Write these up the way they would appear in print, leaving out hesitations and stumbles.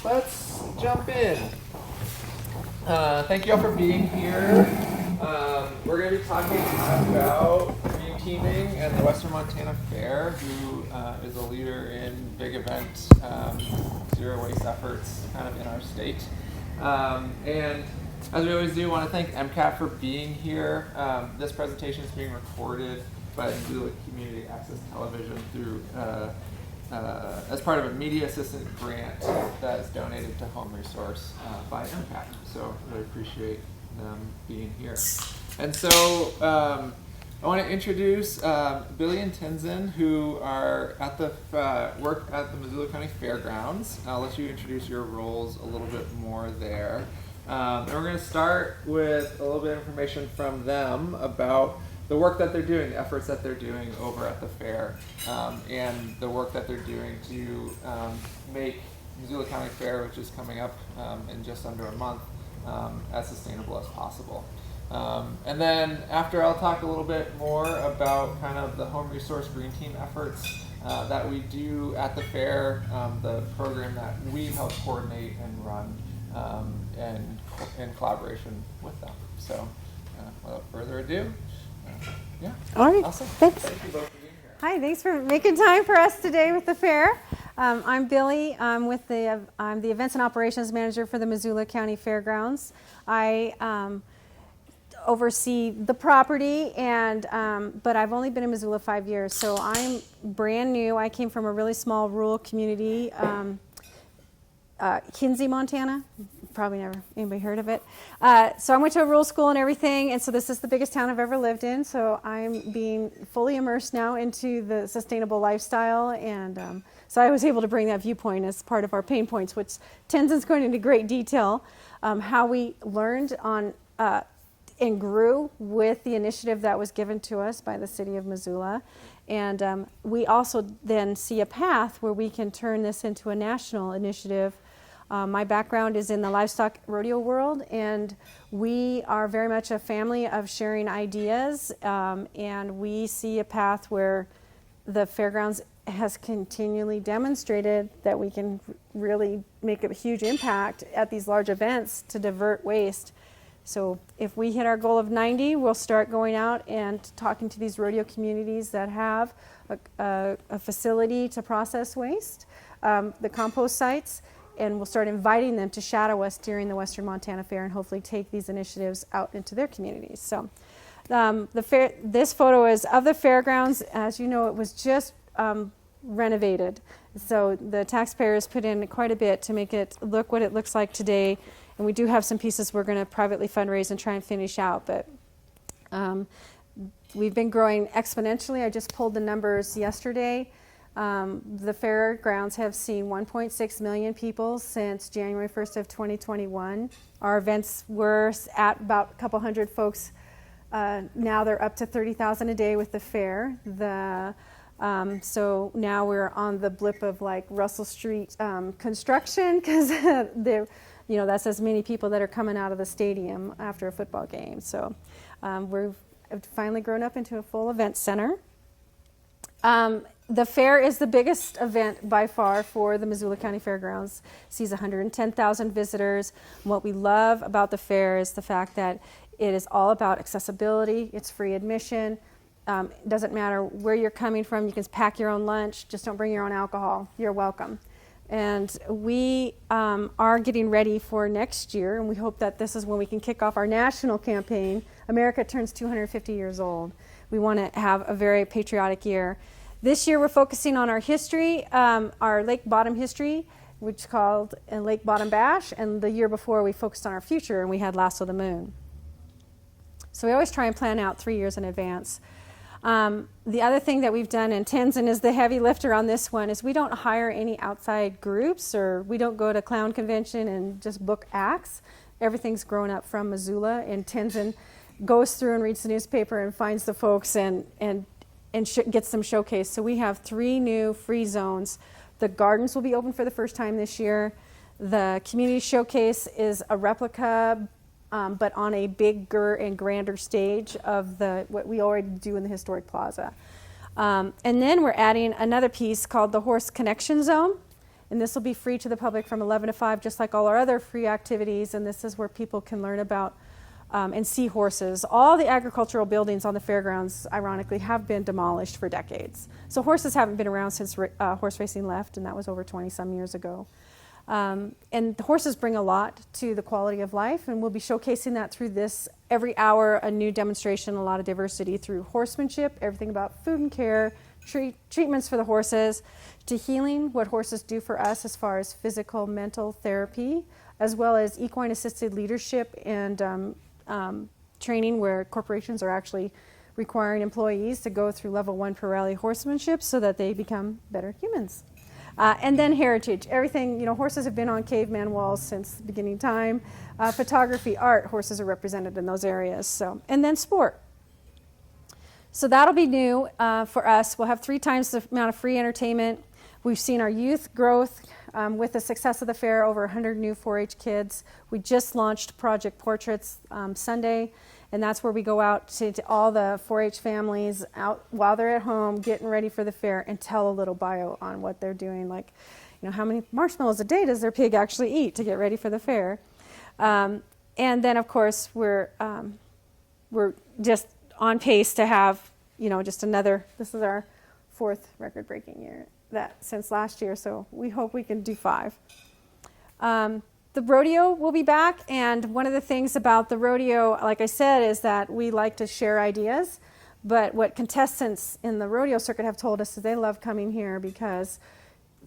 Let's jump in. Thank you all for being here. We're going to be talking about green teaming and the Western Montana Fair, who is a leader in big event zero waste efforts kind of in our state. And as we always do, I want to thank MCAT for being here. This presentation is being recorded by Missoula Community Access Television through as part of a media assistant grant that is donated to Home ReSource by MCAT. So really appreciate them being here. And so I want to introduce Billy and Tenzin, who are at the work at the Missoula County Fairgrounds. I'll let you introduce your roles a little bit more there. And we're going to start with a little bit of information from them about the work that they're doing, the efforts that they're doing over at the fair, and the work that they're doing to make Missoula County Fair, which is coming up in just under a month, as sustainable as possible. And then after, I'll talk a little bit more about kind of the Home ReSource Green Team efforts that we do at the fair, the program that we help coordinate and run and in collaboration with them. So without further ado, yeah. All right. Awesome. Thanks. Thank you both for being here. Hi. Thanks for making time for us today with the fair. I'm Billy. I'm the Events and Operations Manager for the Missoula County Fairgrounds. I oversee the property, and but I've only been in Missoula 5 years, so I'm brand new. I came from a really small rural community, Kinsey, Montana. Probably never anybody heard of it. So I went to a rural school and everything, and so this is the biggest town I've ever lived in. So I'm being fully immersed now into the sustainable lifestyle, and so I was able to bring that viewpoint as part of our pain points, which Tenzin's going into great detail, how we learned on and grew with the initiative that was given to us by the city of Missoula. And we also then see a path where we can turn this into a national initiative. My background is in the livestock rodeo world, and we are very much a family of sharing ideas, and we see a path where the fairgrounds has continually demonstrated that we can really make a huge impact at these large events to divert waste. So if we hit our goal of 90, we'll start going out and talking to these rodeo communities that have a facility to process waste, the compost sites, and we'll start inviting them to shadow us during the Western Montana Fair and hopefully take these initiatives out into their communities. So this photo is of the fairgrounds. As you know, it was just renovated. So the taxpayers put in quite a bit to make it look what it looks like today. And we do have some pieces we're going to privately fundraise and try and finish out. But we've been growing exponentially. I just pulled the numbers yesterday. The fairgrounds have seen 1.6 million people since January 1st of 2021. Our events were at about a couple hundred folks. Now they're up to 30,000 a day with the fair. So now we're on the blip of like Russell Street construction, because that's as many people that are coming out of the stadium after a football game. So we've finally grown up into a full event center. The fair is the biggest event by far for the Missoula County Fairgrounds. It sees 110,000 visitors. And what we love about the fair is the fact that it is all about accessibility. It's free admission. It doesn't matter where you're coming from. You can pack your own lunch. Just don't bring your own alcohol. You're welcome. And we are getting ready for next year, and we hope that this is when we can kick off our national campaign. America turns 250 years old. We want to have a very patriotic year. This year we're focusing on our history, our Lake Bottom history, which is called Lake Bottom Bash, and the year before we focused on our future, and we had Lasso the Moon. So we always try and plan out 3 years in advance. The other thing that we've done, and Tenzin is the heavy lifter on this one, is we don't hire any outside groups, or we don't go to clown convention and just book acts. Everything's grown up from Missoula, and Tenzin goes through and reads the newspaper and finds the folks and gets them showcased. So we have 3 new free zones. The gardens will be open for the first time this year. The community showcase is a replica, but on a bigger and grander stage of what we already do in the historic plaza. And then we're adding another piece called the Horse Connection Zone. And this will be free to the public from 11 to 5, just like all our other free activities. And this is where people can learn about and see horses. All the agricultural buildings on the fairgrounds, ironically, have been demolished for decades. So horses haven't been around since horse racing left, and that was over 20-some years ago. And the horses bring a lot to the quality of life, and we'll be showcasing that through this every hour, a new demonstration, a lot of diversity through horsemanship, everything about food and care, treatments for the horses, to healing, what horses do for us as far as physical, mental therapy, as well as equine-assisted leadership and training where corporations are actually requiring employees to go through level 1 per rally horsemanship so that they become better humans. And then heritage, everything, horses have been on caveman walls since the beginning of time. Photography, art, horses are represented in those areas. So, and then sport. So that'll be new for us. We'll have 3 times the amount of free entertainment. We've seen our youth growth with the success of the fair, over 100 new 4-H kids. We just launched Project Portraits Sunday, and that's where we go out to all the 4-H families out while they're at home getting ready for the fair and tell a little bio on what they're doing, like, how many marshmallows a day does their pig actually eat to get ready for the fair. And then, of course, we're just on pace to have, just another, this is our 4th record-breaking year since last year, so we hope we can do 5. The rodeo will be back, and one of the things about the rodeo, like I said, is that we like to share ideas, but what contestants in the rodeo circuit have told us is they love coming here because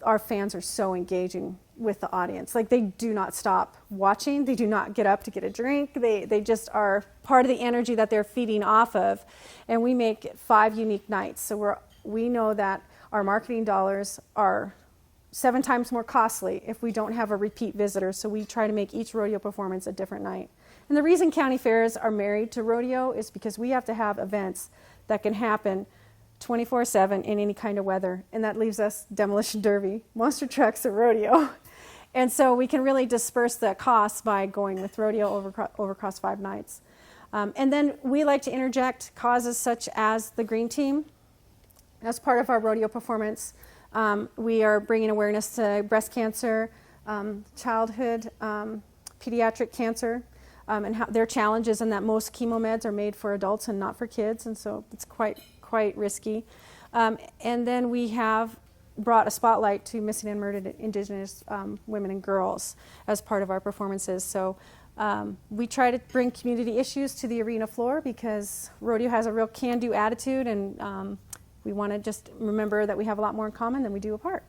our fans are so engaging with the audience. Like, they do not stop watching, they do not get up to get a drink, they just are part of the energy that they're feeding off of, and we make 5 unique nights. So we know that our marketing dollars are 7 times more costly if we don't have a repeat visitor, so we try to make each rodeo performance a different night. And the reason county fairs are married to rodeo is because we have to have events that can happen 24/7 in any kind of weather, and that leaves us demolition derby, monster trucks, and rodeo. And so we can really disperse the costs by going with rodeo over across 5 nights. And then we like to interject causes such as the green team. As part of our rodeo performance, we are bringing awareness to breast cancer, childhood, pediatric cancer, and how their challenges, and that most chemo meds are made for adults and not for kids, and so it's quite risky. And then we have brought a spotlight to missing and murdered Indigenous women and girls as part of our performances. So we try to bring community issues to the arena floor because rodeo has a real can-do attitude, and we want to just remember that we have a lot more in common than we do apart.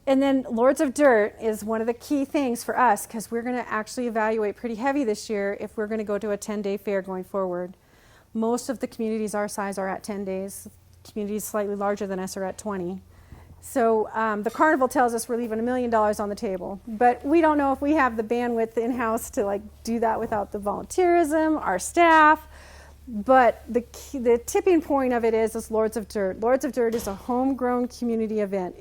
And then Lords of Dirt is one of the key things for us because we're going to actually evaluate pretty heavy this year if we're going to go to a 10-day fair going forward. Most of the communities our size are at 10 days. Communities slightly larger than us are at 20. So the carnival tells us we're leaving $1 million on the table, but we don't know if we have the bandwidth in-house to do that without the volunteerism, our staff. But the tipping point of it is Lords of Dirt. Lords of Dirt is a homegrown community event.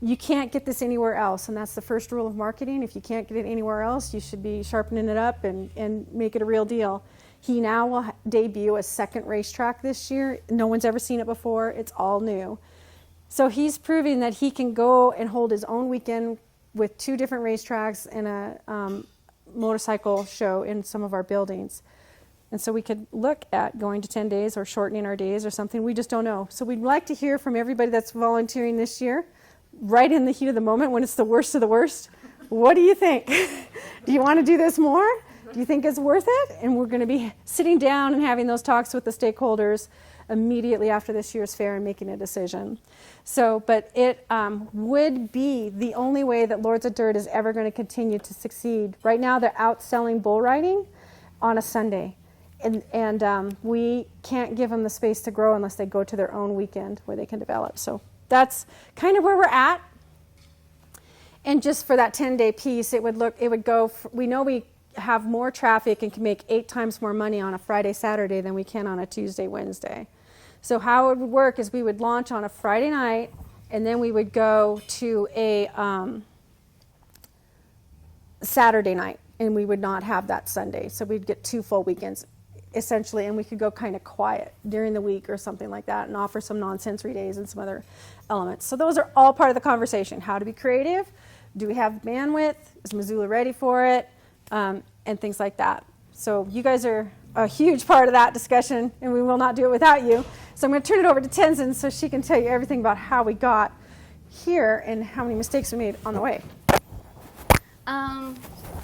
You can't get this anywhere else, and that's the first rule of marketing. If you can't get it anywhere else, you should be sharpening it up and make it a real deal. He now will debut a 2nd racetrack this year. No one's ever seen it before. It's all new. So he's proving that he can go and hold his own weekend with 2 different racetracks and a motorcycle show in some of our buildings. And so we could look at going to 10 days or shortening our days or something. We just don't know. So we'd like to hear from everybody that's volunteering this year, right in the heat of the moment when it's the worst of the worst. What do you think? Do you want to do this more? Do you think it's worth it? And we're going to be sitting down and having those talks with the stakeholders immediately after this year's fair and making a decision. So, but it would be the only way that Lords of Dirt is ever going to continue to succeed. Right now they're outselling bull riding on a Sunday. And we can't give them the space to grow unless they go to their own weekend where they can develop. So that's kind of where we're at. And just for that 10-day piece, we know we have more traffic and can make 8 times more money on a Friday, Saturday than we can on a Tuesday, Wednesday. So how it would work is we would launch on a Friday night, and then we would go to a Saturday night, and we would not have that Sunday. So we'd get 2 full weekends essentially, and we could go kind of quiet during the week or something like that and offer some non-sensory days and some other elements. So those are all part of the conversation. How to be creative, do we have bandwidth, is Missoula ready for it, and things like that. So you guys are a huge part of that discussion, and we will not do it without you. So I'm going to turn it over to Tenzin so she can tell you everything about how we got here and how many mistakes we made on the way.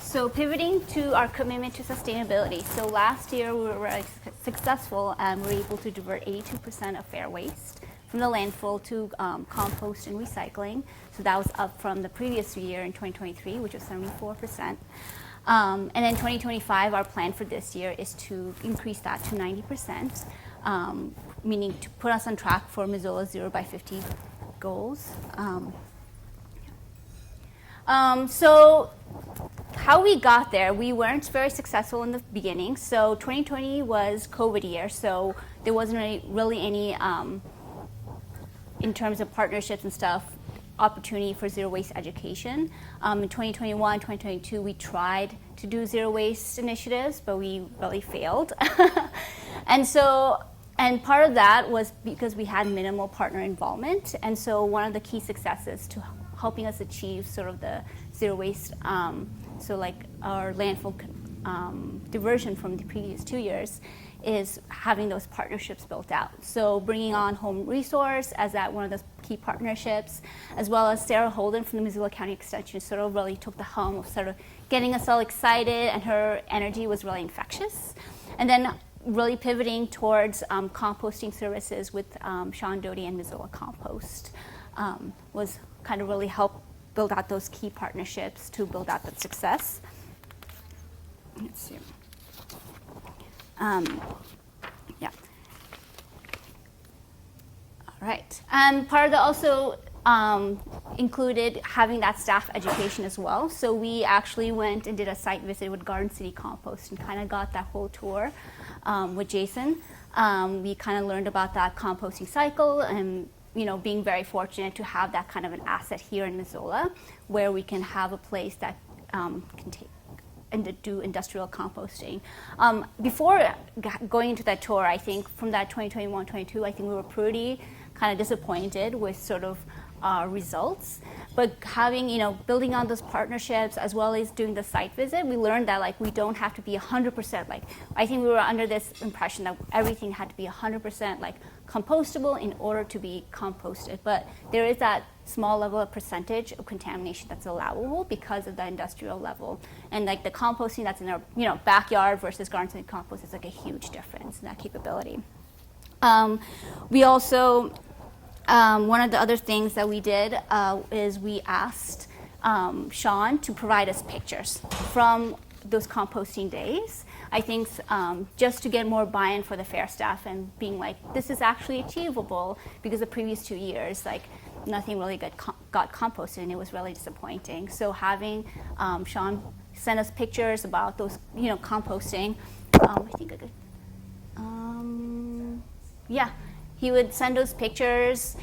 So pivoting to our commitment to sustainability. So last year we were very successful and we were able to divert 82% of fair waste from the landfill to compost and recycling. So that was up from the previous year in 2023, which was 74%. And then 2025, our plan for this year is to increase that to 90%, meaning to put us on track for Missoula's 0 by 50 goals. So how we got there, we weren't very successful in the beginning. So 2020 was COVID year, so there wasn't really any, in terms of partnerships and stuff, opportunity for zero waste education. In 2021, 2022, we tried to do zero waste initiatives, but we really failed. And part of that was because we had minimal partner involvement. And so one of the key successes to helping us achieve sort of the zero waste, so like our landfill diversion from the previous 2 years, is having those partnerships built out. So bringing on Home ReSource as that one of the key partnerships, as well as Sarah Holden from the Missoula County Extension sort of really took the helm of sort of getting us all excited, and her energy was really infectious. And then really pivoting towards composting services with Sean Doty and Missoula Compost was kind of really help build out those key partnerships to build out that success. Let's see. Yeah. All right. And part of the also included having that staff education as well. So we actually went and did a site visit with Garden City Compost and kind of got that whole tour with Jason. We kind of learned about that composting cycle and being very fortunate to have that kind of an asset here in Missoula where we can have a place that can take and do industrial composting. Before going into that tour, I think from that 2021-22, I think we were pretty kind of disappointed with sort of results. But having, building on those partnerships as well as doing the site visit, we learned that we don't have to be 100%. I think we were under this impression that everything had to be 100% compostable in order to be composted. But there is that small level of percentage of contamination that's allowable because of the industrial level. And the composting that's in our backyard versus garden city compost is a huge difference in that capability. We also one of the other things that we did is we asked Sean to provide us pictures from those composting days. I think just to get more buy-in for the fair staff and being this is actually achievable, because the previous 2 years, nothing really got composted, and it was really disappointing. So having Sean send us pictures about those, composting, I think I could, yeah. He would send us pictures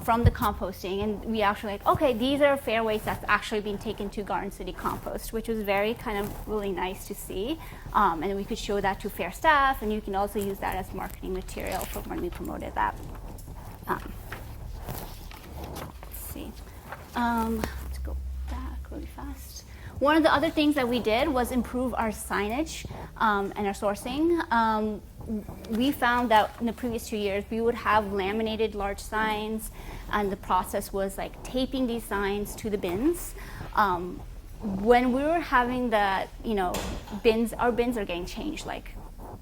from the composting, and we actually okay, these are fair waste that's actually been taken to Garden City Compost, which was very kind of really nice to see. And we could show that to fair staff, and you can also use that as marketing material for when we promoted that. Let's see. Let's go back really fast. One of the other things that we did was improve our signage and our sourcing. We found that in the previous 2 years, we would have laminated large signs, and the process was taping these signs to the bins. When we were having the, bins, our bins are getting changed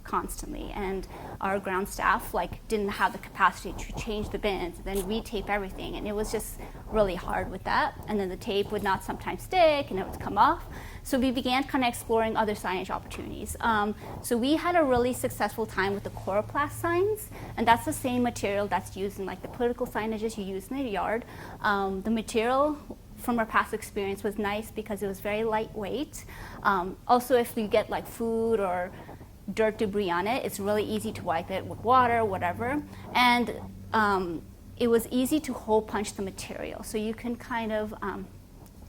constantly, and our ground staff didn't have the capacity to change the bins. Then we tape everything, and it was just really hard with that. And then the tape would not sometimes stick, and it would come off. So we began kind of exploring other signage opportunities. So we had a really successful time with the coroplast signs, and that's the same material that's used in the political signages you use in the yard. The material from our past experience was nice because it was very lightweight. Also, if you get food or dirt debris on it, it's really easy to wipe it with water, whatever. And it was easy to hole punch the material, so you can kind of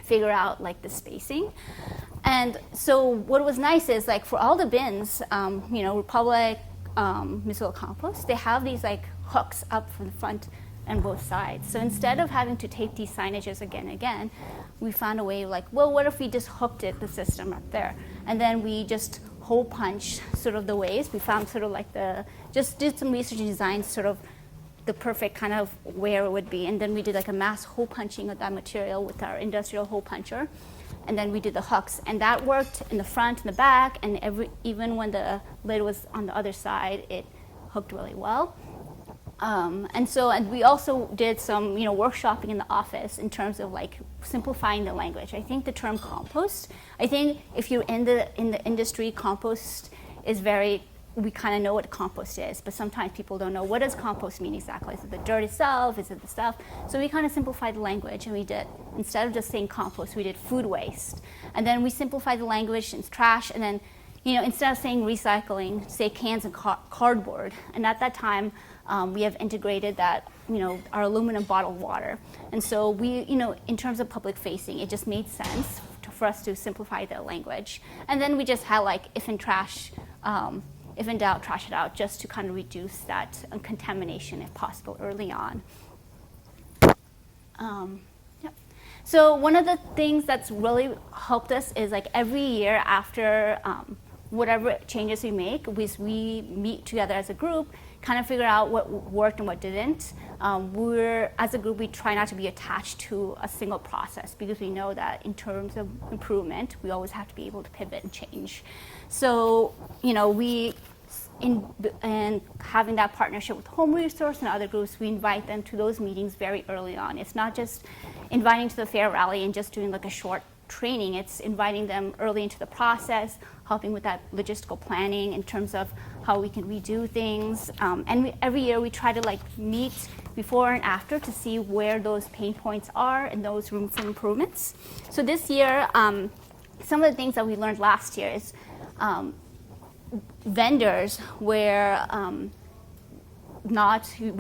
figure out the spacing. And so what was nice is like for all the bins, Republic, Missoula Compost, they have these like hooks up from the front and both sides. So instead of having to tape these signages again and again, we found a way like, well, what if we just hooked the system up there? And then we just hole punched sort of the ways. We found sort of like just did some research and designed sort of the perfect kind of where it would be. And then we did like a mass hole punching of that material with our industrial hole puncher. And then we did the hooks. And that worked in the front and the back. And even when the lid was on the other side, it hooked really well. And we also did some, workshopping in the office in terms of like simplifying the language. I think the term compost, I think if you're in the industry, compost is we kind of know what compost is, but sometimes people don't know what does compost mean exactly. Is it the dirt itself? Is it the stuff? So we kind of simplified the language, and we did, instead of just saying compost, we did food waste. And then we simplified the language and trash, and then, instead of saying recycling, say cans and cardboard. And at that time, we have integrated that, our aluminum bottled water. And so we, in terms of public facing, it just made sense for us to simplify the language. And then we just had like, if in doubt, trash it out, just to kind of reduce that contamination if possible early on. Yep. So one of the things that's really helped us is like every year after whatever changes we make, we meet together as a group, kind of figure out what worked and what didn't. As a group, we try not to be attached to a single process because we know that in terms of improvement, we always have to be able to pivot and change. So, and having that partnership with Home ReSource and other groups, we invite them to those meetings very early on. It's not just inviting to the fair rally and just doing like a short training. It's inviting them early into the process, helping with that logistical planning in terms of how we can redo things. Every year we try to like meet before and after to see where those pain points are and those room for improvements. So this year, some of the things that we learned last year is vendors were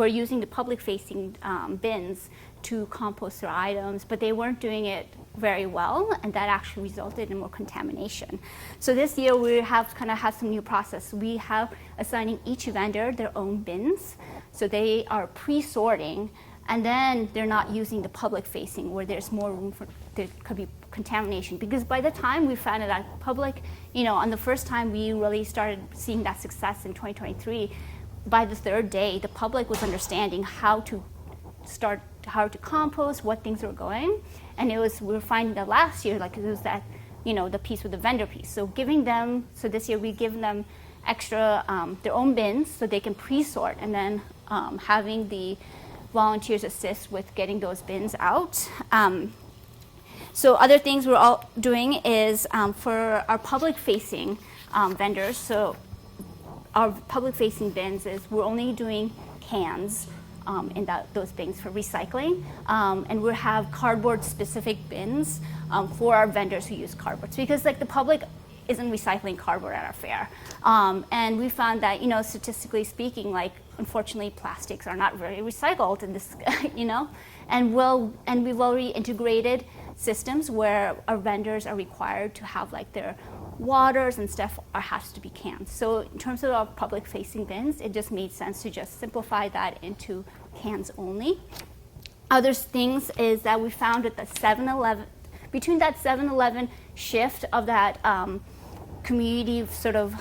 using the public-facing bins to compost their items, but they weren't doing it very well, and that actually resulted in more contamination. So this year we have some new process. We have assigning each vendor their own bins, so they are pre-sorting, and then they're not using the public-facing where there's more room for there could be contamination. Because by the time we found it at public, on the first time we really started seeing that success in 2023, by the third day, the public was understanding how to compost, what things were going. And we were finding that last year, like it was that, the piece with the vendor piece. So this year we give them extra, their own bins so they can pre-sort, and then having the volunteers assist with getting those bins out. So other things we're all doing is for our public-facing vendors, so our public-facing bins is we're only doing cans in those bins for recycling, and we have cardboard-specific bins for our vendors who use cardboard. Because like the public isn't recycling cardboard at our fair, and we found that statistically speaking, like unfortunately plastics are not very recycled in this, and we've already integrated systems where our vendors are required to have like their waters and stuff has to be cans. So in terms of our public-facing bins, it just made sense to just simplify that into cans only. Other things is that we found at the 7-Eleven, between that 7-Eleven shift of that community sort of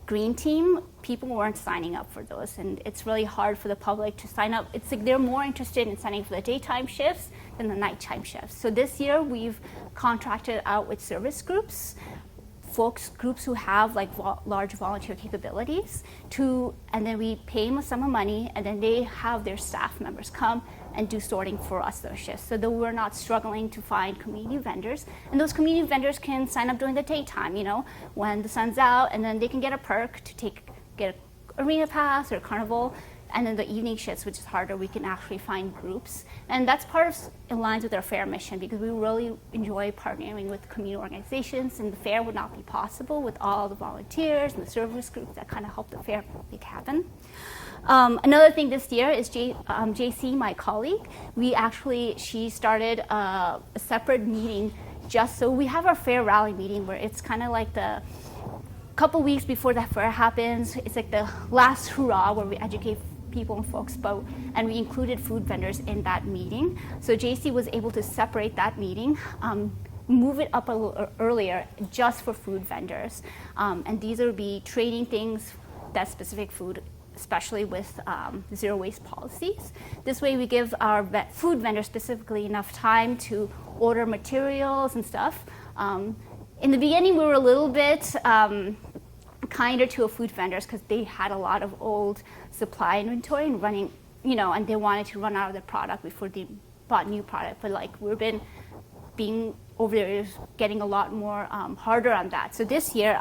green team, people weren't signing up for those, and it's really hard for the public to sign up. It's like they're more interested in signing up for the daytime shifts than the nighttime shifts. So this year we've contracted out with service groups, groups who have like large volunteer capabilities, and then we pay them a sum of money, and then they have their staff members come and do sorting for us those shifts, so that we're not struggling to find community vendors. And those community vendors can sign up during the daytime, when the sun's out, and then they can get a perk to get an arena pass or a carnival. And then the evening shifts, which is harder, we can actually find groups. And that's aligns with our fair mission, because we really enjoy partnering with community organizations, and the fair would not be possible with all the volunteers and the service groups that kind of help the fair make happen. Another thing this year is JC, my colleague, she started a separate meeting just so we have our fair rally meeting where it's kind of like the couple weeks before the fair happens. It's like the last hurrah where we educate people and folks about, and we included food vendors in that meeting. So JC was able to separate that meeting, move it up a little earlier just for food vendors. And these will be training things that specific food, especially with zero waste policies. This way we give our food vendors specifically enough time to order materials and stuff. In the beginning, we were a little bit kinder to our food vendors because they had a lot of old supply inventory and running, and they wanted to run out of the product before they bought new product. But like we've been being over there is getting a lot more harder on that. So this year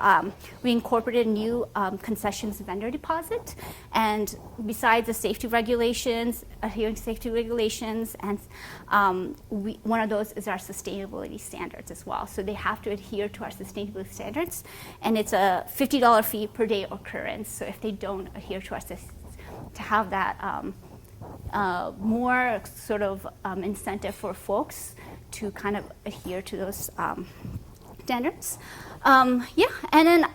we incorporated a new concessions vendor deposit, and besides the safety regulations, adhering to safety regulations, and one of those is our sustainability standards as well. So they have to adhere to our sustainability standards, and it's a $50 fee per day occurrence. So if they don't adhere to our to have that more sort of incentive for folks to kind of adhere to those standards. And then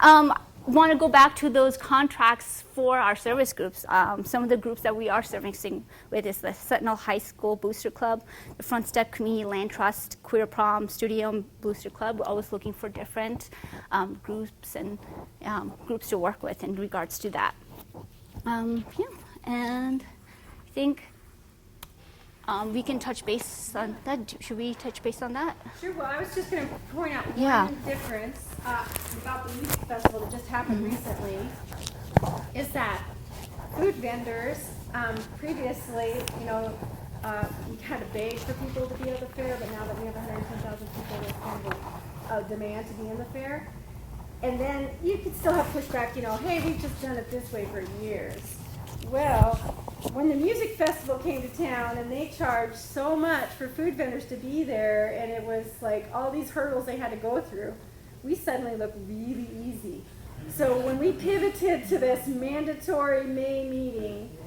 want to go back to those contracts for our service groups. Some of the groups that we are servicing with is the Sentinel High School Booster Club, the Front Step Community Land Trust, Queer Prom, Studio Booster Club. We're always looking for different groups and groups to work with in regards to that. And I think we can touch base on that. Should we touch base on that? Sure. Well, I was just going to point out Yeah. one difference about the music festival that just happened recently is that food vendors previously, we kind of begged for people to be at the fair, but now that we have 110,000 people, there's kind of a demand to be in the fair. And then you could still have pushback, hey, we've just done it this way for years. Well, when the music festival came to town and they charged so much for food vendors to be there, and it was like all these hurdles they had to go through, we suddenly looked really easy. So when we pivoted to this mandatory May meeting,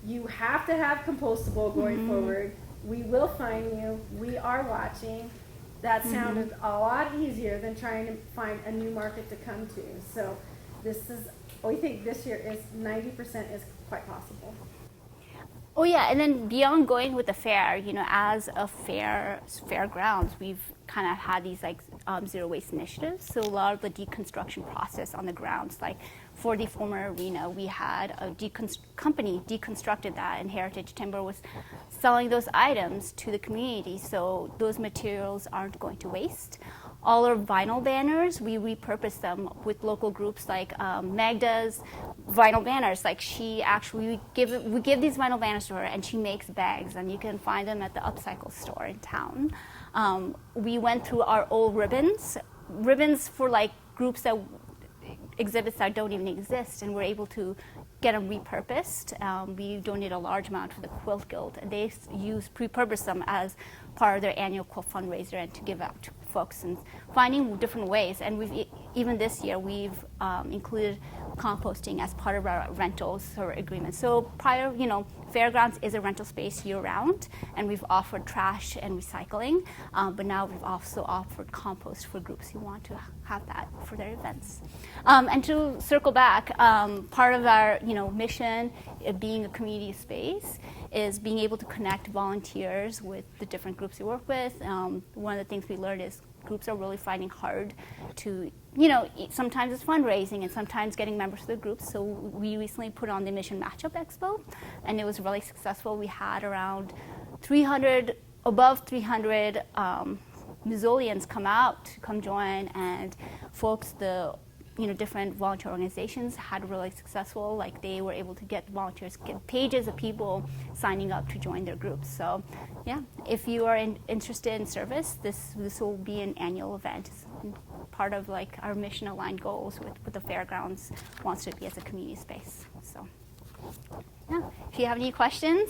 you have to have compostable going forward. We will fine you. We are watching. That sounded a lot easier than trying to find a new market to come to. So we think this year is 90% is quite possible. Oh yeah, and then beyond going with the fair, as a fairgrounds, we've kind of had these like zero waste initiatives. So a lot of the deconstruction process on the grounds, like for the former arena, we had a company deconstructed that, and Heritage Timber was selling those items to the community. So those materials aren't going to waste. All our vinyl banners, we repurpose them with local groups like Magda's vinyl banners. Like we give these vinyl banners to her, and she makes bags, and you can find them at the upcycle store in town. We went through our old ribbons for like groups exhibits that don't even exist, and we're able to get them repurposed. We donate a large amount to the Quilt Guild, and they repurpose them as part of their annual quilt fundraiser and to give out to folks, and finding different ways. And even this year we've included composting as part of our rentals or agreement. So prior, Fairgrounds is a rental space year-round, and we've offered trash and recycling, but now we've also offered compost for groups who want to have that for their events. And to circle back, part of our mission, being a community space, is being able to connect volunteers with the different groups we work with. One of the things we learned is groups are really finding hard to, sometimes it's fundraising and sometimes getting members of the group. So we recently put on the Mission Matchup Expo, and it was really successful. We had around above 300 Missoulians come join, and folks, different volunteer organizations had really successful, like they were able to get volunteers, get pages of people signing up to join their groups. So yeah, if you are interested in service, this will be an annual event. It's part of like our mission aligned goals with the Fairgrounds wants to be as a community space. So yeah, if you have any questions,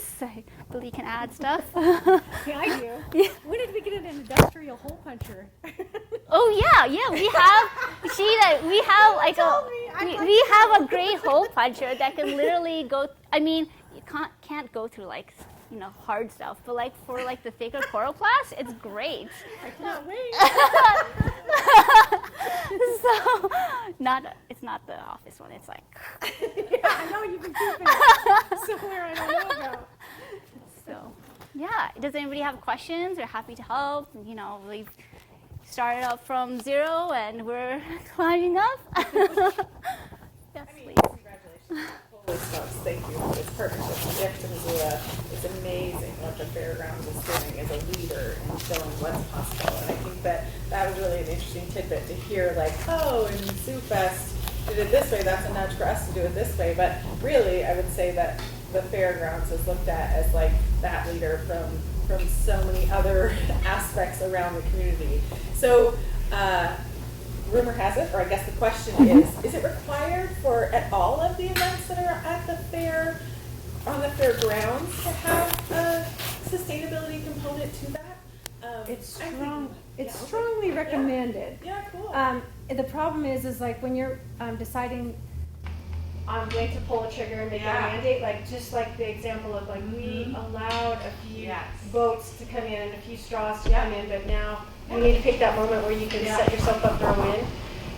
Billy can add stuff. Yeah, I do. Yeah. When did we get an industrial hole puncher? Oh yeah, we have a great hole puncher that can literally go. I mean, you can't go through like hard stuff. But like for like the thicker choral class, it's great. I cannot wait. So it's not the office one. It's like Yeah, I know you've been keeping it somewhere I don't know about. so. Yeah. Does anybody have questions? We're happy to help. We've started up from 0 and we're climbing up. Yes, please. Congratulations. Holy smokes, thank you for this partnership. The gift to Missoula is amazing what the Fairgrounds is doing as a leader in showing what's possible. And I think that was really an interesting tidbit to hear, like, oh, in Sioux Fest, did it this way, that's a nudge for us to do it this way. But really, I would say that the Fairgrounds is looked at as like that leader from so many other aspects around the community. So, rumor has it, or I guess the question is it required for at all of the events that are at the fair, on the fairgrounds, to have a sustainability component to that? It's I think- strong. It's yeah, okay. strongly recommended. Yeah, cool. The problem is like when you're deciding on when to pull a trigger and make a mandate, like just like the example of like we allowed a few boats to come in and a few straws to come in, but now you need to pick that moment where you can set yourself up for a win.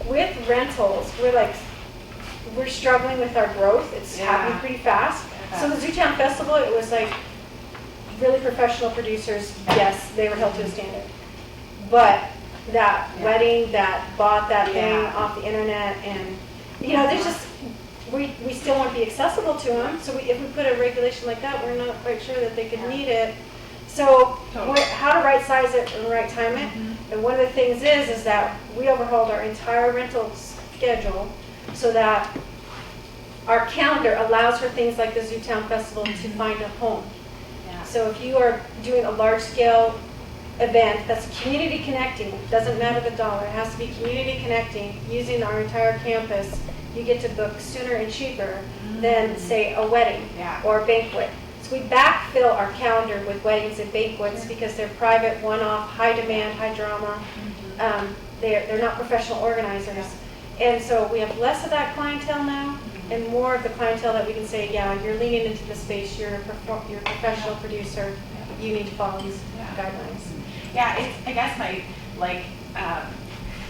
With rentals, we're struggling with our growth. It's happening pretty fast. So the Zootown Festival, it was like really professional producers. Yes, they were held to a standard. But that wedding that bought that thing off the internet, and there's just we still want to be accessible to them. So if we put a regulation like that, we're not quite sure that they could meet it. So how to right size it and right time it. And one of the things is that we overhauled our entire rental schedule so that our calendar allows for things like the Zootown Festival to find a home. So if you are doing a large scale event that's community connecting, doesn't matter the dollar, it has to be community connecting, using our entire campus, you get to book sooner and cheaper than, say, a wedding or a banquet. So we backfill our calendar with weddings and banquets because they're private, one-off, high demand, high drama. They're not professional organizers. And so we have less of that clientele now and more of the clientele that we can say, you're leaning into the space, you're a professional producer, you need to follow these guidelines. Yeah, it's, I guess my, I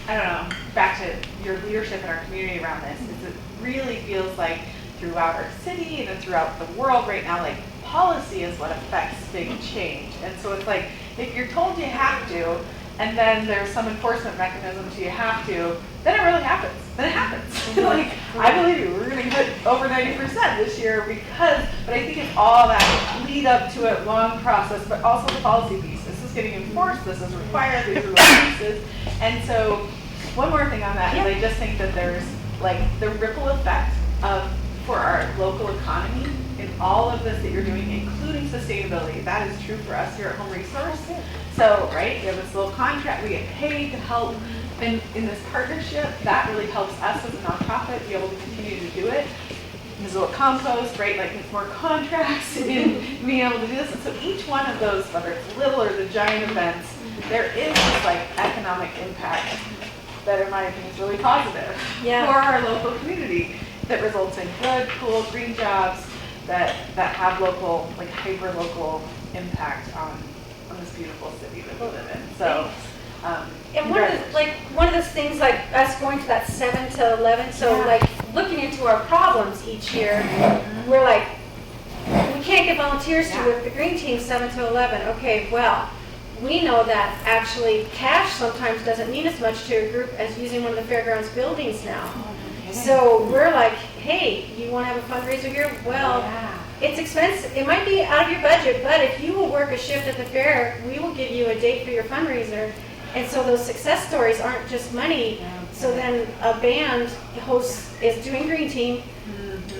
don't know, back to your leadership in our community around this, is it really feels like throughout our city and then throughout the world right now, like policy is what affects big change. And so it's like, if you're told you have to, and then there's some enforcement mechanism to you have to, then it really happens. Then it happens. Like, I believe you, we're going to get over 90% this year because, but I think it's all that lead up to a long process, but also the policy piece. This is getting enforced, this is required, these are the pieces. And so, one more thing on that is I just think that there's like the ripple effect of, for our local economy in all of this that you're doing, including sustainability. That is true for us here at Home ReSource. So, right, we have this little contract, we get paid to help in this partnership. That really helps us as a nonprofit be able to continue to do it. Missoula Compost, right, like it's more contracts in being able to do this. And so each one of those, whether it's little or the giant events, there is this like economic impact that in my opinion is really positive for our local community that results in good, cool, green jobs that have local, like hyper-local impact on this beautiful city that we live in. So, and one of those things like us going to that 7 to 11, so like looking into our problems each year, we're like, we can't get volunteers to with the green team 7 to 11. Okay, well, we know that actually cash sometimes doesn't mean as much to a group as using one of the fairgrounds buildings now. So we're like, hey, you want to have a fundraiser here? Well, it's expensive. It might be out of your budget, but if you will work a shift at the fair, we will give you a date for your fundraiser. And so those success stories aren't just money. So then a band host is doing green team.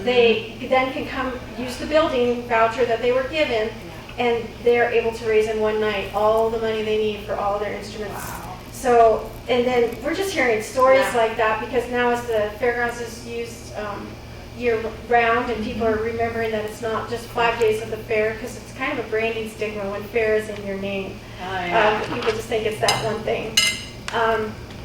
They then can come use the building voucher that they were given, and they're able to raise in one night all the money they need for all their instruments. So, and then we're just hearing stories like that because now as the fairgrounds is used year round and people are remembering that it's not just 5 days of the fair because it's kind of a branding stigma when fair is in your name. People just think it's that one thing.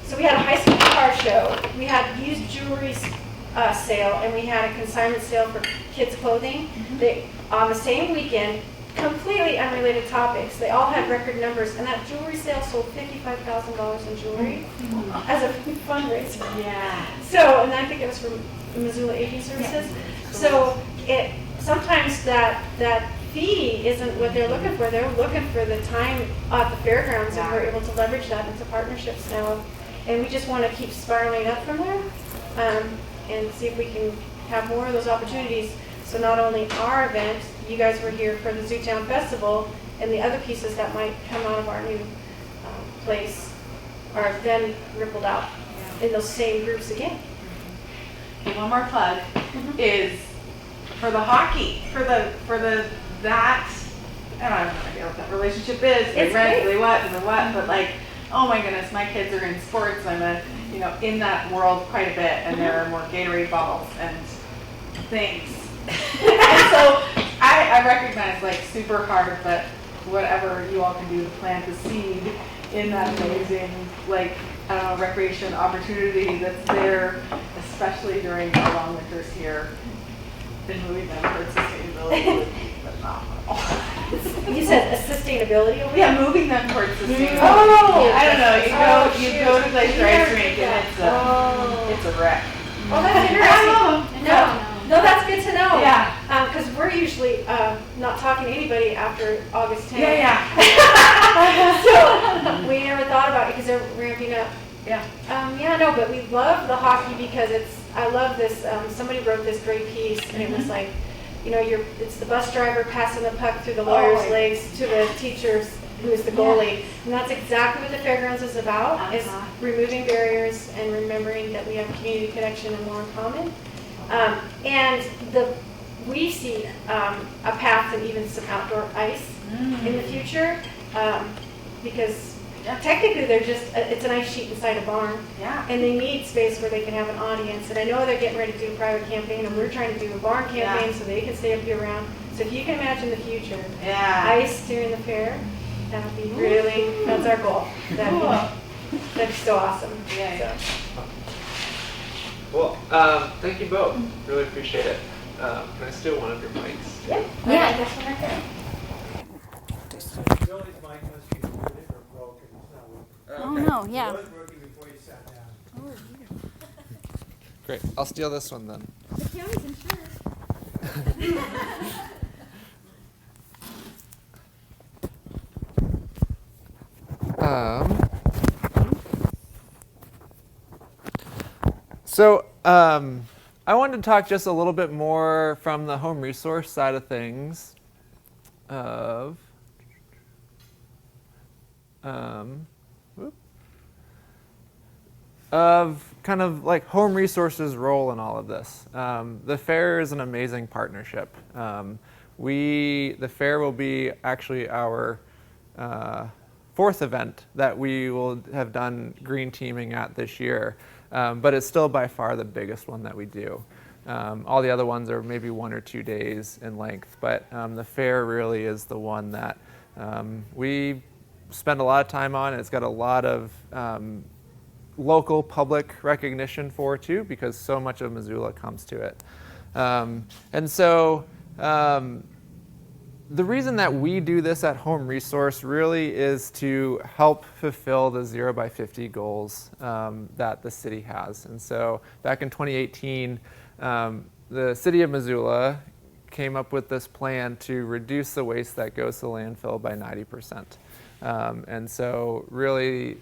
So we had a high school car show, we had used jewelry sale, and we had a consignment sale for kids' clothing. They, on the same weekend, completely unrelated topics. They all had record numbers, and that jewelry sale sold $55,000 in jewelry as a fundraiser. Yeah. So, and I think it was from Missoula Aging Services. So it sometimes that fee isn't what they're looking for. They're looking for the time at the fairgrounds, and we're able to leverage that into partnerships now. And we just want to keep spiraling up from there, and see if we can have more of those opportunities. So not only our event, you guys were here for the Zootown Festival, and the other pieces that might come out of our new place are then rippled out in those same groups again. And one more plug is for the hockey, for the that, I don't have no idea what that relationship is. They It's rent, great. they what, but like, oh my goodness, my kids are in sports. I'm in that world quite a bit, and there are more Gatorade bottles and things. And so I recognize, like, super hard, but whatever you all can do to plant the seed in that amazing, like, I don't know, recreation opportunity that's there, especially during the long winters here, and moving them towards sustainability would be phenomenal. You said a sustainability over Yeah, moving them towards sustainability. Oh! I don't know, you shoot. go to like the Yeah. ice rink and it's a wreck. Oh, that's interesting. No, that's good to know. Yeah. Because we're usually not talking to anybody after August 10th. Yeah. So we never thought about it because they're ramping up. Yeah. But we love the hockey because I love this. Somebody wrote this great piece, and it was like, it's the bus driver passing the puck through the lawyer's legs to the teachers, who is the goalie. And that's exactly what the Fairgrounds is about, is removing barriers and remembering that we have a community connection and more in common. We see a path and even some outdoor ice in the future, because technically it's an ice sheet inside a barn, and they need space where they can have an audience. And I know they're getting ready to do a private campaign, and we're trying to do a barn campaign so they can stay up year round. So if you can imagine the future, ice during the fair, that would be that's our goal. That'd be so awesome. Yeah. So. Well, thank you both. Really appreciate it. Can I steal one of your mics? Yeah. That's what I think. Billy's mic must be muted or broken. It's not working. Oh no, It yeah. was working before you sat down. Great. I'll steal this one then. The county's insured. I wanted to talk just a little bit more from the home resource side of things of kind of like home resources role in all of this. The fair is an amazing partnership. The fair will be actually our fourth event that we will have done green teaming at this year, but it's still by far the biggest one that we do. All the other ones are maybe 1 or 2 days in length, but the fair really is the one that we spend a lot of time on. It's got a lot of local public recognition for too, because so much of Missoula comes to it. The reason that we do this at Home Resource really is to help fulfill the 0 by 50 goals that the city has. And so back in 2018, the city of Missoula came up with this plan to reduce the waste that goes to landfill by 90%. And so really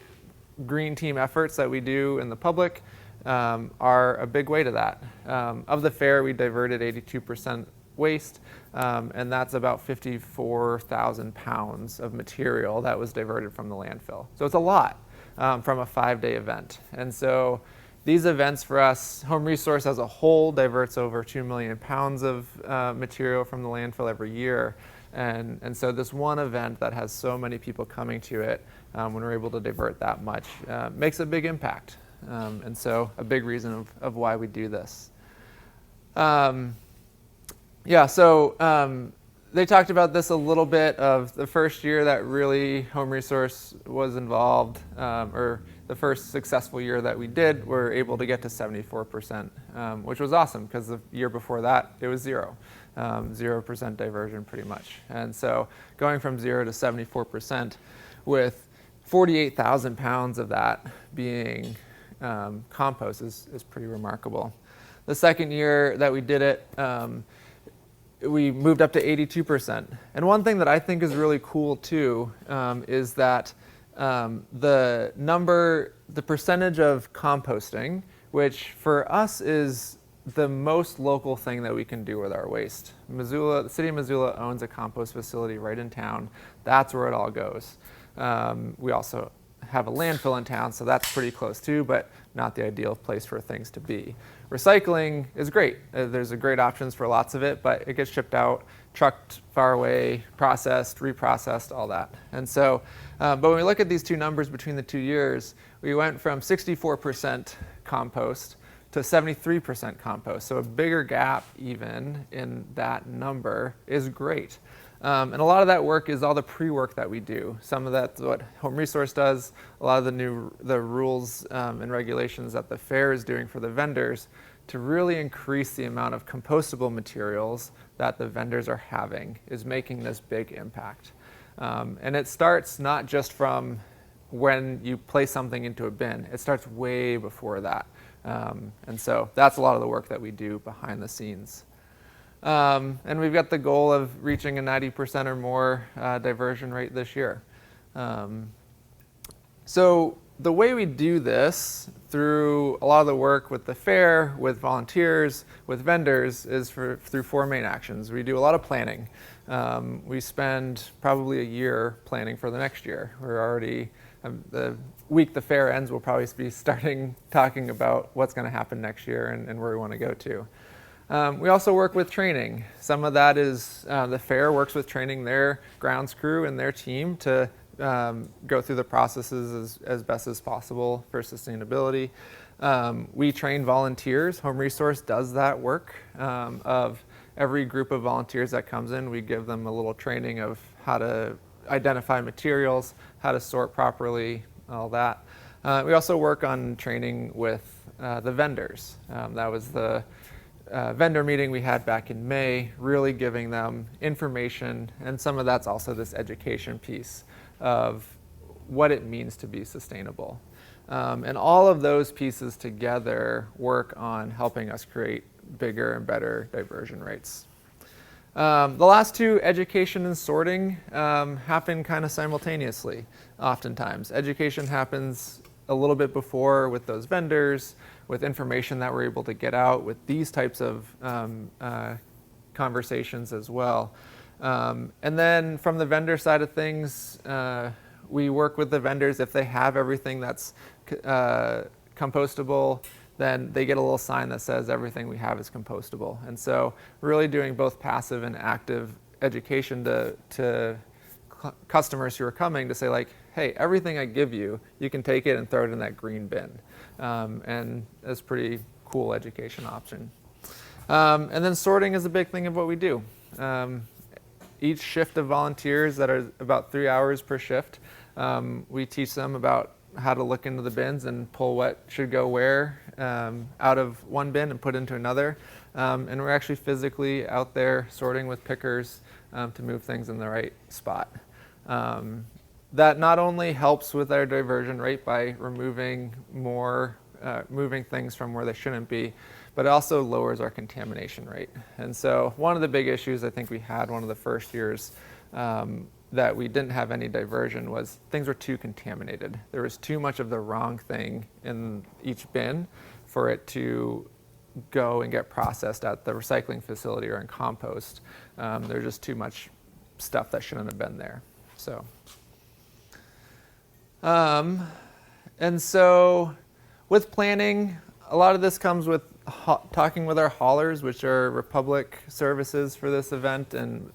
green team efforts that we do in the public are a big way to that. Of the fair, we diverted 82% waste, and that's about 54,000 pounds of material that was diverted from the landfill. So it's a lot from a 5-day event. And so these events for us, Home Resource as a whole diverts over 2 million pounds of material from the landfill every year. And so this one event that has so many people coming to it, when we're able to divert that much, makes a big impact. And so a big reason of why we do this. They talked about this a little bit of the first year that really Home Resource was involved, or the first successful year that we did, we're able to get to 74%, which was awesome because the year before that, it was 0. 0% diversion pretty much. And so going from 0 to 74% with 48,000 pounds of that being compost is pretty remarkable. The second year that we did it, we moved up to 82%. And one thing that I think is really cool too is that the percentage of composting, which for us is the most local thing that we can do with our waste. Missoula, the city of Missoula owns a compost facility right in town. That's where it all goes. We also have a landfill in town, so that's pretty close too, but not the ideal place for things to be. Recycling is great. There's a great options for lots of it, but it gets shipped out, trucked far away, processed, reprocessed, all that. And so, but when we look at these two numbers between the 2 years, we went from 64% compost to 73% compost. So a bigger gap even in that number is great. And a lot of that work is all the pre-work that we do. Some of that's what Home ReSource does. A lot of the rules and regulations that the fair is doing for the vendors to really increase the amount of compostable materials that the vendors are having is making this big impact. And it starts not just from when you place something into a bin. It starts way before that. And so that's a lot of the work that we do behind the scenes. And we've got the goal of reaching a 90% or more diversion rate this year. So the way we do this through a lot of the work with the fair, with volunteers, with vendors is through four main actions. We do a lot of planning. We spend probably a year planning for the next year. We're already, the week the fair ends, we'll probably be starting talking about what's going to happen next year and where we want to go to. We also work with training. Some of that is the fair works with training their grounds crew and their team to go through the processes as best as possible for sustainability. We train volunteers. Home ReSource does that work. Of every group of volunteers that comes in, we give them a little training of how to identify materials, how to sort properly, all that. We also work on training with the vendors. That was the vendor meeting we had back in May, really giving them information, and some of that's also this education piece of what it means to be sustainable. And all of those pieces together work on helping us create bigger and better diversion rates. The last two, education and sorting, happen kind of simultaneously oftentimes. Education happens a little bit before with those vendors, with information that we're able to get out with these types of conversations as well. And then from the vendor side of things, we work with the vendors. If they have everything that's compostable, then they get a little sign that says everything we have is compostable. And so really doing both passive and active education to customers who are coming to say like, hey, everything I give you, you can take it and throw it in that green bin. And that's a pretty cool education option. And then sorting is a big thing of what we do. Each shift of volunteers that are about 3 hours per shift, we teach them about how to look into the bins and pull what should go where out of one bin and put into another. And we're actually physically out there sorting with pickers to move things in the right spot. That not only helps with our diversion rate by removing moving things from where they shouldn't be, but it also lowers our contamination rate. And so one of the big issues I think we had one of the first years that we didn't have any diversion was things were too contaminated. There was too much of the wrong thing in each bin for it to go and get processed at the recycling facility or in compost. There's just too much stuff that shouldn't have been there. So, and so with planning, a lot of this comes with talking with our haulers, which are Republic services for this event, and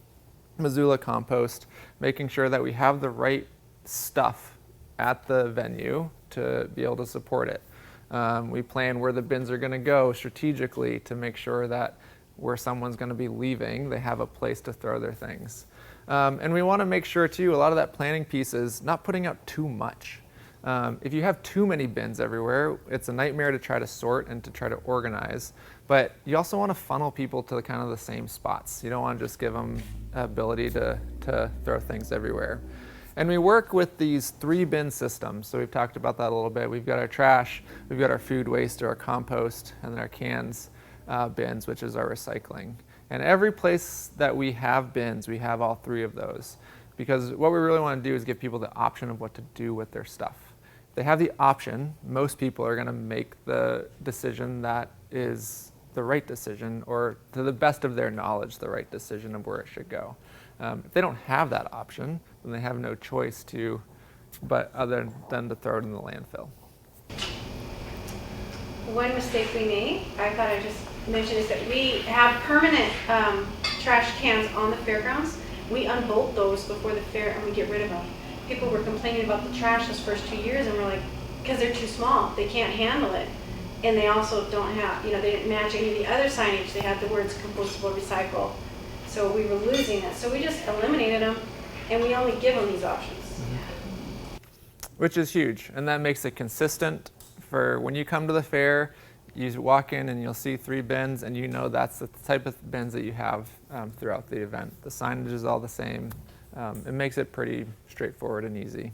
Missoula Compost, making sure that we have the right stuff at the venue to be able to support it. We plan where the bins are going to go strategically to make sure that where someone's going to be leaving, they have a place to throw their things. And we want to make sure too, a lot of that planning piece is not putting out too much. If you have too many bins everywhere, it's a nightmare to try to sort and to try to organize. But you also want to funnel people to the kind of the same spots. You don't want to just give them ability to throw things everywhere. And we work with these 3 bin systems. So we've talked about that a little bit. We've got our trash, we've got our food waste or our compost, and then our cans bins, which is our recycling. And every place that we have bins, we have all 3 of those. Because what we really want to do is give people the option of what to do with their stuff. If they have the option, most people are going to make the decision that is the right decision, or to the best of their knowledge, the right decision of where it should go. If they don't have that option, then they have no choice other than to throw it in the landfill. One mistake we made, I thought I just mentioned, is that we have permanent trash cans on the fairgrounds. We unbolt those before the fair and we get rid of them. People were complaining about the trash those first 2 years, and we're like, because they're too small, they can't handle it. And they also don't have, they didn't match any of the other signage. They had the words compostable, recycle. So we were losing it. So we just eliminated them, and we only give them these options. Which is huge, and that makes it consistent for when you come to the fair. You walk in and you'll see 3 bins, and that's the type of bins that you have throughout the event. The signage is all the same. It makes it pretty straightforward and easy.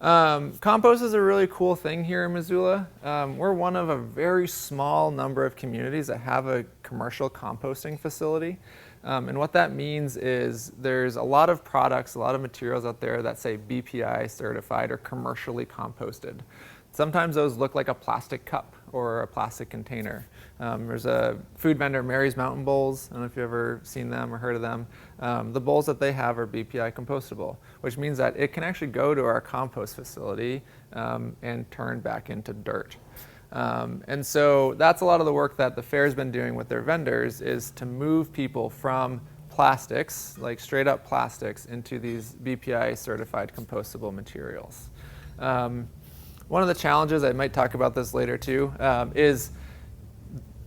Compost is a really cool thing here in Missoula. We're one of a very small number of communities that have a commercial composting facility. And what that means is there's a lot of products, a lot of materials out there that say BPI certified or commercially composted. Sometimes those look like a plastic cup or a plastic container. There's a food vendor, Mary's Mountain Bowls. I don't know if you've ever seen them or heard of them. The bowls that they have are BPI compostable, which means that it can actually go to our compost facility and turn back into dirt. And so that's a lot of the work that the fair's been doing with their vendors, is to move people from plastics, like straight up plastics, into these BPI certified compostable materials. One of the challenges, I might talk about this later too, is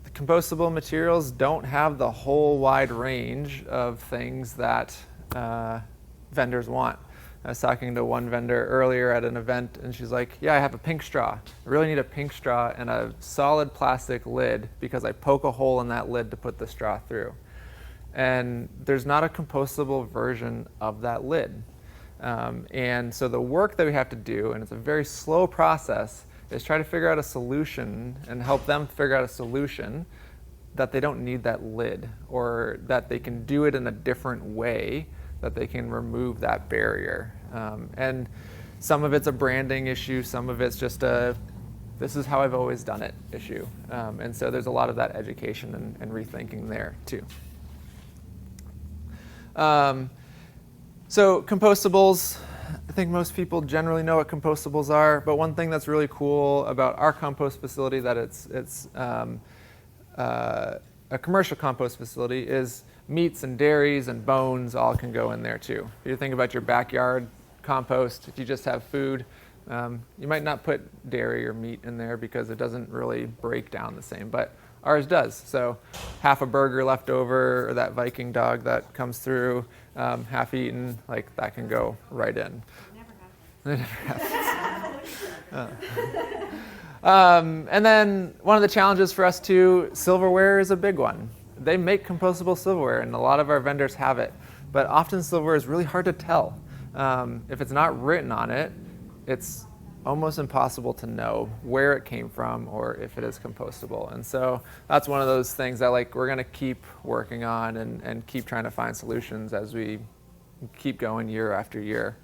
the compostable materials don't have the whole wide range of things that vendors want. I was talking to one vendor earlier at an event, and she's like, yeah, I have a pink straw. I really need a pink straw and a solid plastic lid because I poke a hole in that lid to put the straw through. And there's not a compostable version of that lid. And so the work that we have to do, and it's a very slow process, is try to figure out a solution and help them figure out a solution that they don't need that lid, or that they can do it in a different way, that they can remove that barrier. And some of it's a branding issue, some of it's just this is how I've always done it issue. And so there's a lot of that education and rethinking there too. So compostables, I think most people generally know what compostables are, but one thing that's really cool about our compost facility, that it's a commercial compost facility, is meats and dairies and bones all can go in there too. If you think about your backyard compost, if you just have food, you might not put dairy or meat in there because it doesn't really break down the same, but ours does. So half a burger left over, or that Viking dog that comes through, half eaten, like that can go right in. Never happens. And then one of the challenges for us too, silverware is a big one. They make compostable silverware, and a lot of our vendors have it, but often silverware is really hard to tell. If it's not written on it, it's almost impossible to know where it came from or if it is compostable. And so that's one of those things that we're going to keep working on and keep trying to find solutions as we keep going year after year.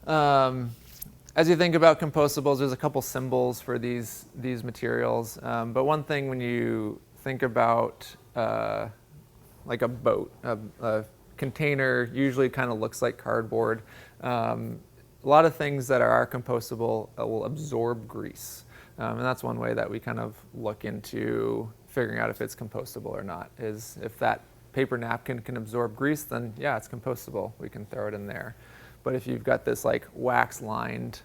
As you think about compostables, there's a couple symbols for these materials. But one thing when you think about like a boat, a container usually kind of looks like cardboard. A lot of things that are compostable will absorb grease. And that's one way that we kind of look into figuring out if it's compostable or not, is if that paper napkin can absorb grease, then yeah, it's compostable. We can throw it in there. But if you've got this wax-lined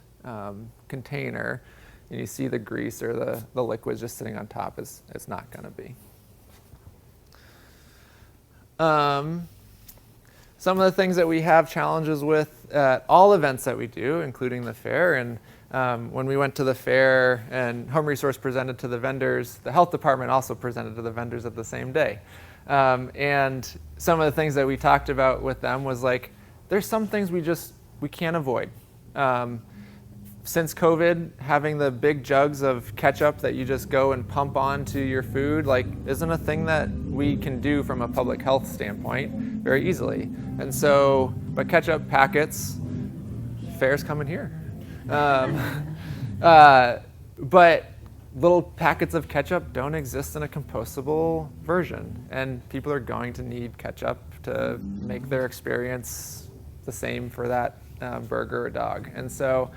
container and you see the grease or the liquid just sitting on top, it's not going to be. Some of the things that we have challenges with at all events that we do, including the fair, and when we went to the fair and Home Resource presented to the vendors, the health department also presented to the vendors at the same day. And some of the things that we talked about with them was like, there's some things we can't avoid. Since COVID, having the big jugs of ketchup that you just go and pump onto your food, like, isn't a thing that we can do from a public health standpoint very easily. And so, but ketchup packets, fair's coming here. But little packets of ketchup don't exist in a compostable version, and people are going to need ketchup to make their experience the same for that burger or dog. And so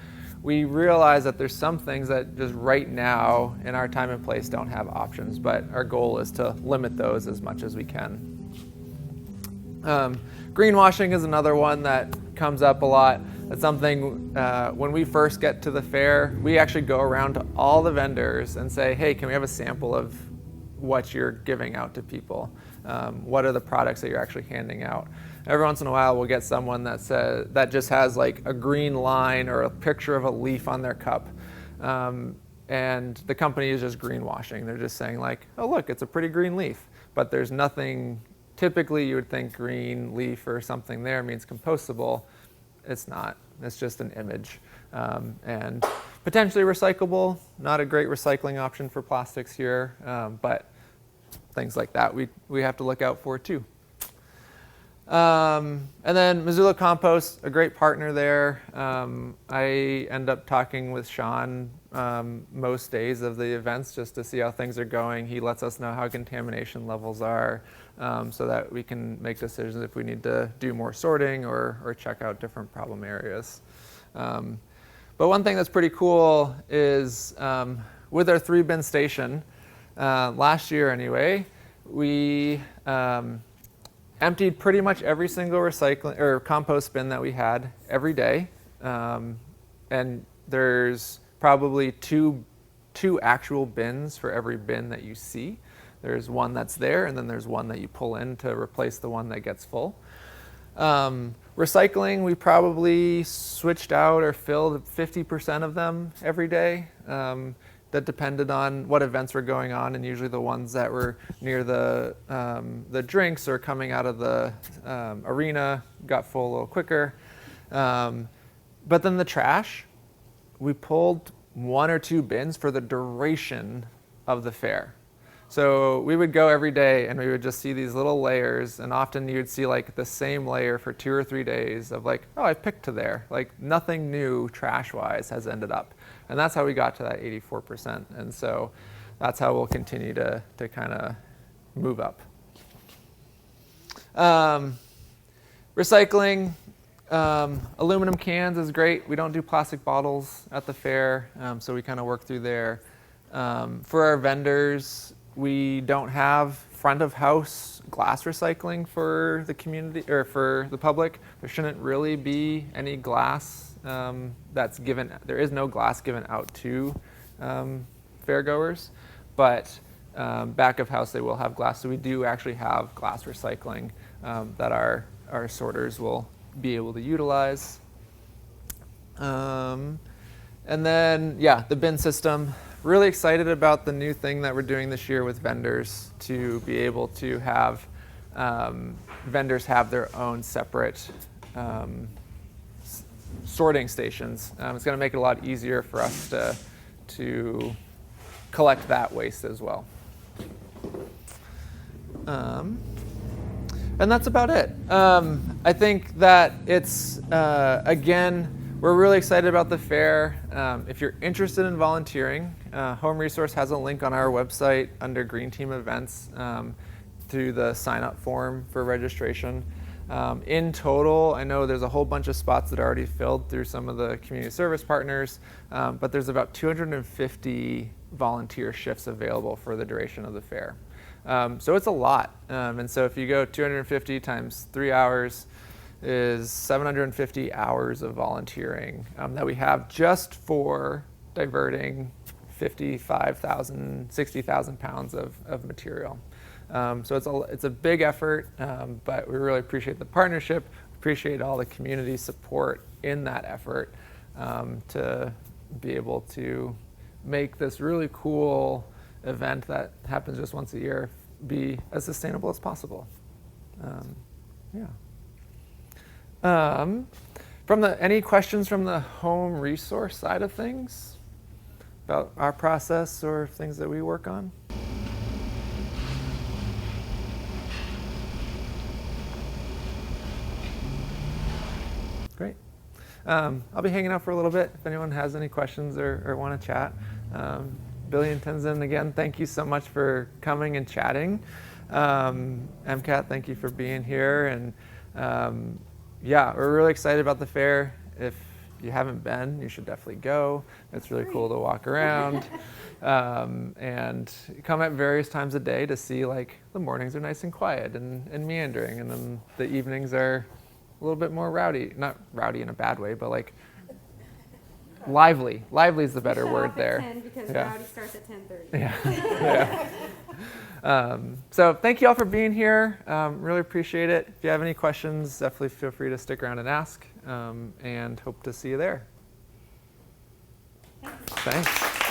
we realize that there's some things that just right now in our time and place don't have options, but our goal is to limit those as much as we can. Greenwashing is another one that comes up a lot. It's something when we first get to the fair, we actually go around to all the vendors and say, hey, can we have a sample of what you're giving out to people? What are the products that you're actually handing out? Every once in a while, we'll get someone that just has like a green line or a picture of a leaf on their cup. And the company is just greenwashing. They're just saying like, oh, look, it's a pretty green leaf. But there's nothing, typically you would think green leaf or something there means compostable. It's not. It's just an image. And potentially recyclable, not a great recycling option for plastics here, but things like that we have to look out for too. And then Missoula Compost, a great partner there. I end up talking with Sean most days of the events just to see how things are going. He lets us know how contamination levels are so that we can make decisions if we need to do more sorting or check out different problem areas. But one thing that's pretty cool is with our 3-bin station, last year anyway, we emptied pretty much every single recycling or compost bin that we had every day. And there's probably two actual bins for every bin that you see. There's one that's there, and then there's one that you pull in to replace the one that gets full. Recycling, we probably switched out or filled 50% of them every day. That depended on what events were going on, and usually the ones that were near the drinks or coming out of the arena got full a little quicker. But then the trash, we pulled 1 or 2 bins for the duration of the fair. So we would go every day and we would just see these little layers, and often you'd see like the same layer for 2 or 3 days of like, oh, I picked to there. Like nothing new trash-wise has ended up. And that's how we got to that 84%. And so that's how we'll continue to kind of move up. Recycling, aluminum cans is great. We don't do plastic bottles at the fair, so we kind of work through there. For our vendors, we don't have front of house glass recycling for the community or for the public. There shouldn't really be any glass that's given. There is no glass given out to fairgoers, but back of house they will have glass. So we do actually have glass recycling that our sorters will be able to utilize. And then, yeah, the bin system. Really excited about the new thing that we're doing this year with vendors to be able to have vendors have their own separate sorting stations. It's going to make it a lot easier for us to collect that waste as well. And that's about it. I think that it's, again, we're really excited about the fair. If you're interested in volunteering, Home Resource has a link on our website under Green Team Events through the sign-up form for registration. In total, I know there's a whole bunch of spots that are already filled through some of the community service partners, but there's about 250 volunteer shifts available for the duration of the fair. So it's a lot. And so if you go 250 times 3 hours, is 750 hours of volunteering that we have just for diverting 55,000, 60,000 pounds of material. So it's a big effort, but we really appreciate the partnership, appreciate all the community support in that effort to be able to make this really cool event that happens just once a year be as sustainable as possible. Any questions from the home resource side of things about our process or things that we work on? Great. I'll be hanging out for a little bit if anyone has any questions or want to chat. Billy and Tenzin, again, thank you so much for coming and chatting. MCAT, thank you for being here. And yeah, we're really excited about the fair. If you haven't been, you should definitely go. It's really cool to walk around. And come at various times of day to see, like, the mornings are nice and quiet and meandering, and then the evenings are a little bit more rowdy. Not rowdy in a bad way, but like lively. Lively is the better word there. 10 because Yeah. rowdy starts at 10:30. Yeah. Yeah. So thank you all for being here. Really appreciate it. If you have any questions, definitely feel free to stick around and ask. And hope to see you there. Thanks.